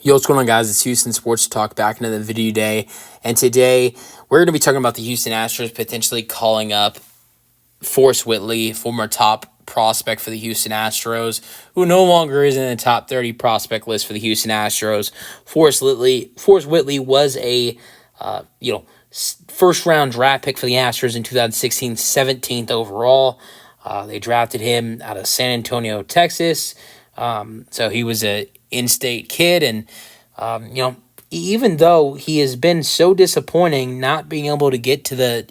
Yo, what's going on, guys? It's Houston Sports Talk back into the video day. And today, we're going to be talking about the Houston Astros potentially calling up Forrest Whitley, former top prospect for the Houston Astros, who no longer is in the top 30 prospect list for the Houston Astros. Forrest Whitley was a first round draft pick for the Astros in 2016, 17th overall. They drafted him out of San Antonio, Texas. So he was a in-state kid, and even though he has been so disappointing not being able to get to the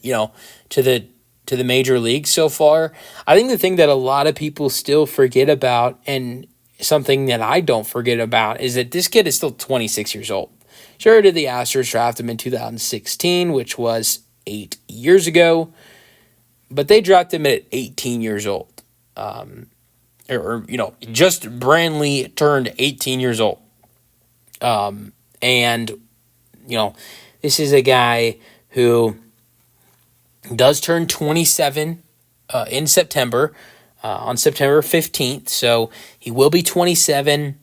major leagues so far, I think the thing that a lot of people still forget about, and something that I don't forget about, is that this kid is still 26 years old. Sure, did the Astros draft him in 2016, which was 8 years ago, but they drafted him at 18 years old. Just brandly turned 18 years old. And this is a guy who does turn 27 in September, on September 15th. So he will be 27.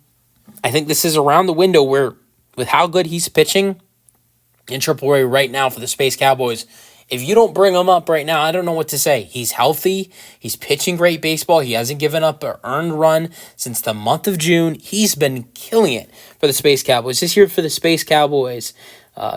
I think this is around the window where, with how good he's pitching in AAA right now for the Space Cowboys, if you don't bring him up right now, I don't know what to say. He's healthy. He's pitching great baseball. He hasn't given up an earned run since the month of June. He's been killing it for the Space Cowboys. This year for the Space Cowboys,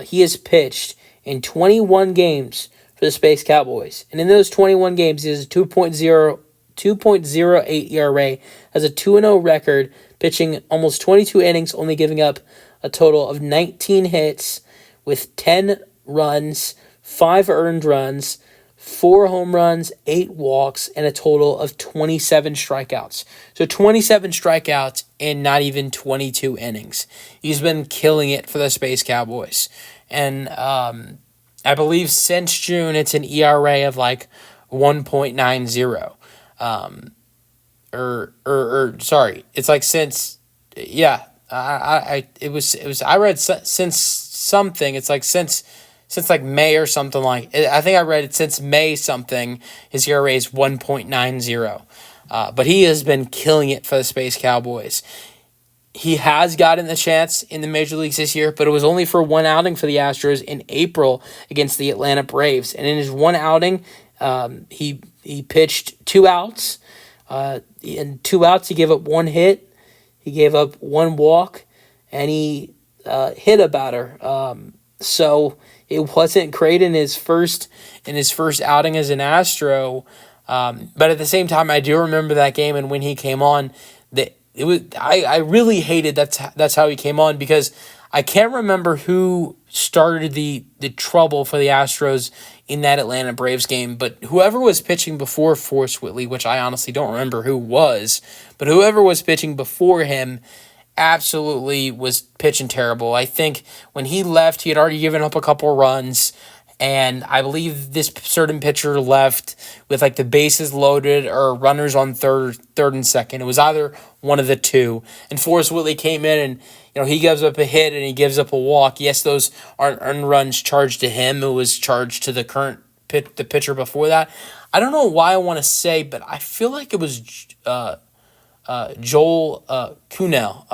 he has pitched in 21 games for the Space Cowboys. And in those 21 games, he has a 2.08 ERA, has a 2-0 record, pitching almost 22 innings, only giving up a total of 19 hits with 10 runs, 5 earned runs, 4 home runs, 8 walks, and a total of 27 strikeouts. So 27 strikeouts in not even 22 innings. He's been killing it for the Space Cowboys. And I believe since June, it's an ERA of like 1.90. It's like since, yeah, I read since something. It's like since like May or something like. I think I read it since May something. His ERA is 1.90. But he has been killing it for the Space Cowboys. He has gotten the chance in the major leagues this year, but it was only for one outing for the Astros in April against the Atlanta Braves. And in his one outing, he pitched 2 outs. In 2 outs, he gave up 1 hit. He gave up 1 walk, and he hit a batter. So it wasn't great in his first outing as an Astro. But at the same time, I do remember that game, and when he came on, I really hated that's how he came on, because I can't remember who started the trouble for the Astros in that Atlanta Braves game, but whoever was pitching before Forrest Whitley, which I honestly don't remember who was, but whoever was pitching before him absolutely was pitching terrible. I think when he left, he had already given up a couple runs, and I believe this certain pitcher left with like the bases loaded or runners on third and second. It was either one of the two. And Forrest Whitley came in, and he gives up a hit and he gives up a walk. Yes, those aren't earned runs charged to him. It was charged to the pitcher before that. I don't know why I want to say, but I feel like it was Joel Kuhnel.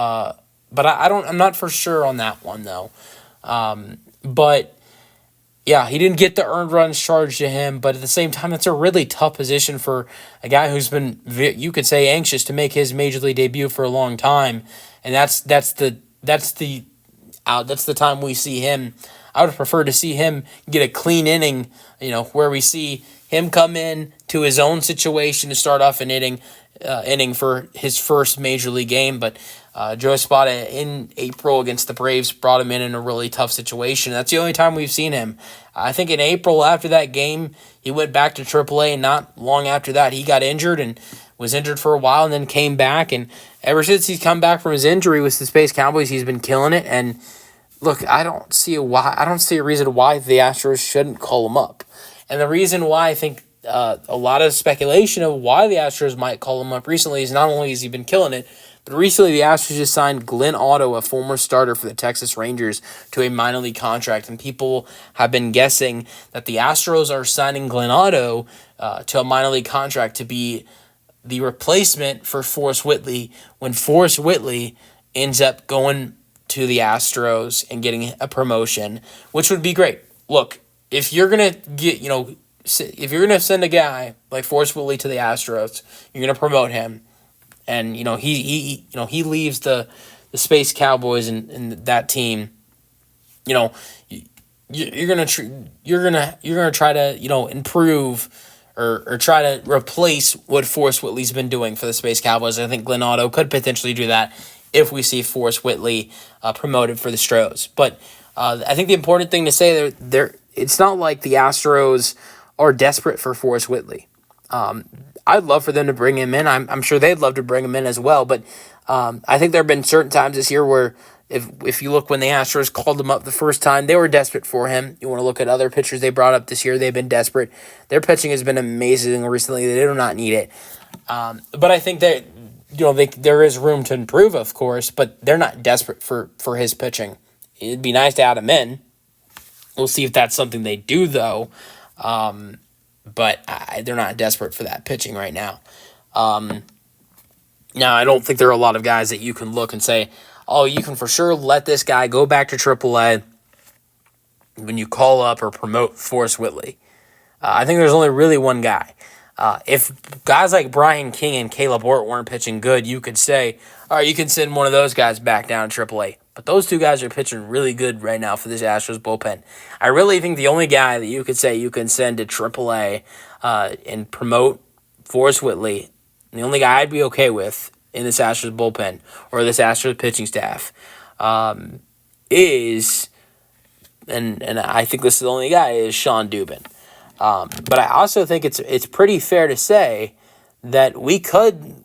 But I'm not for sure on that one though. But yeah, he didn't get the earned runs charged to him, but at the same time, that's a really tough position for a guy who's been, you could say, anxious to make his major league debut for a long time, and that's the time we see him. I would prefer to see him get a clean inning, where we see him come in to his own situation to start off an inning for his first major league game, but Joe Espada in April against the Braves brought him in a really tough situation. That's the only time we've seen him. I think in April after that game, he went back to AAA, and not long after that, he got injured and was injured for a while and then came back. And ever since he's come back from his injury with the Space Cowboys, he's been killing it. And look, I don't see a reason why the Astros shouldn't call him up. And the reason why I think a lot of speculation of why the Astros might call him up recently is not only has he been killing it, but recently the Astros just signed Glenn Otto, a former starter for the Texas Rangers, to a minor league contract. And people have been guessing that the Astros are signing Glenn Otto to a minor league contract to be the replacement for Forrest Whitley when Forrest Whitley ends up going to the Astros and getting a promotion, which would be great. Look, if you're gonna get, if you're gonna send a guy like Forrest Whitley to the Astros, you're gonna promote him, and he leaves the Space Cowboys and that team. You're gonna try to improve or try to replace what Forrest Whitley's been doing for the Space Cowboys. I think Glenn Otto could potentially do that if we see Forrest Whitley promoted for the Astros. But I think the important thing to say there it's not like the Astros are desperate for Forrest Whitley. I'd love for them to bring him in. I'm sure they'd love to bring him in as well. But I think there have been certain times this year where if you look when the Astros called him up the first time, they were desperate for him. You want to look at other pitchers they brought up this year, they've been desperate. Their pitching has been amazing recently. They do not need it. But I think that there is room to improve, of course, but they're not desperate for his pitching. It'd be nice to add him in. We'll see if that's something they do, though. But they're not desperate for that pitching right now. Now, I don't think there are a lot of guys that you can look and say, oh, you can for sure let this guy go back to AAA when you call up or promote Forrest Whitley. I think there's only really one guy. If guys like Brian King and Caleb Hort weren't pitching good, you could say, all right, you can send one of those guys back down to AAA. But those two guys are pitching really good right now for this Astros bullpen. I really think the only guy that you could say you can send to AAA and promote Forrest Whitley, the only guy I'd be okay with in this Astros bullpen or this Astros pitching staff is, and I think this is the only guy, is Sean Dubin. But I also think it's pretty fair to say that we could,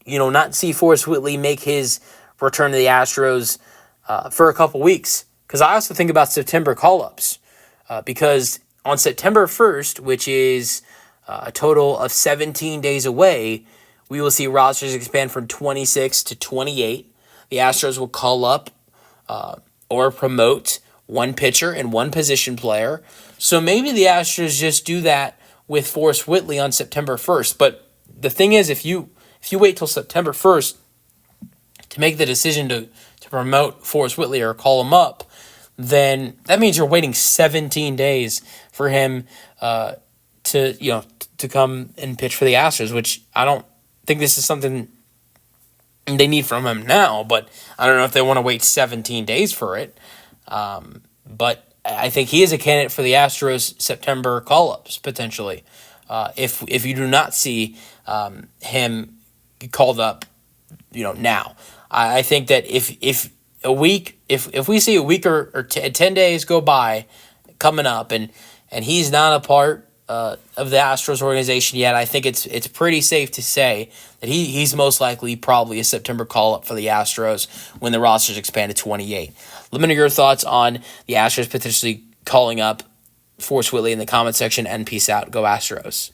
not see Forrest Whitley make his return to the Astros for a couple weeks. Because I also think about September call-ups. Because on September 1st, which is a total of 17 days away, we will see rosters expand from 26 to 28. The Astros will call up or promote one pitcher and one position player. So maybe the Astros just do that with Forrest Whitley on September 1st. But the thing is, if you wait till September 1st to make the decision to promote Forrest Whitley or call him up, then that means you're waiting 17 days for him to come and pitch for the Astros, which I don't think this is something they need from him now, but I don't know if they want to wait 17 days for it. But I think he is a candidate for the Astros September call-ups, potentially, if you do not see him called up, now. I think that if we see a week or 10 days go by coming up and he's not a part of the Astros organization yet, I think it's pretty safe to say that he's most likely probably a September call-up for the Astros when the roster's expanded to 28. Let me know your thoughts on the Astros potentially calling up Forrest Whitley in the comment section, and peace out. Go Astros.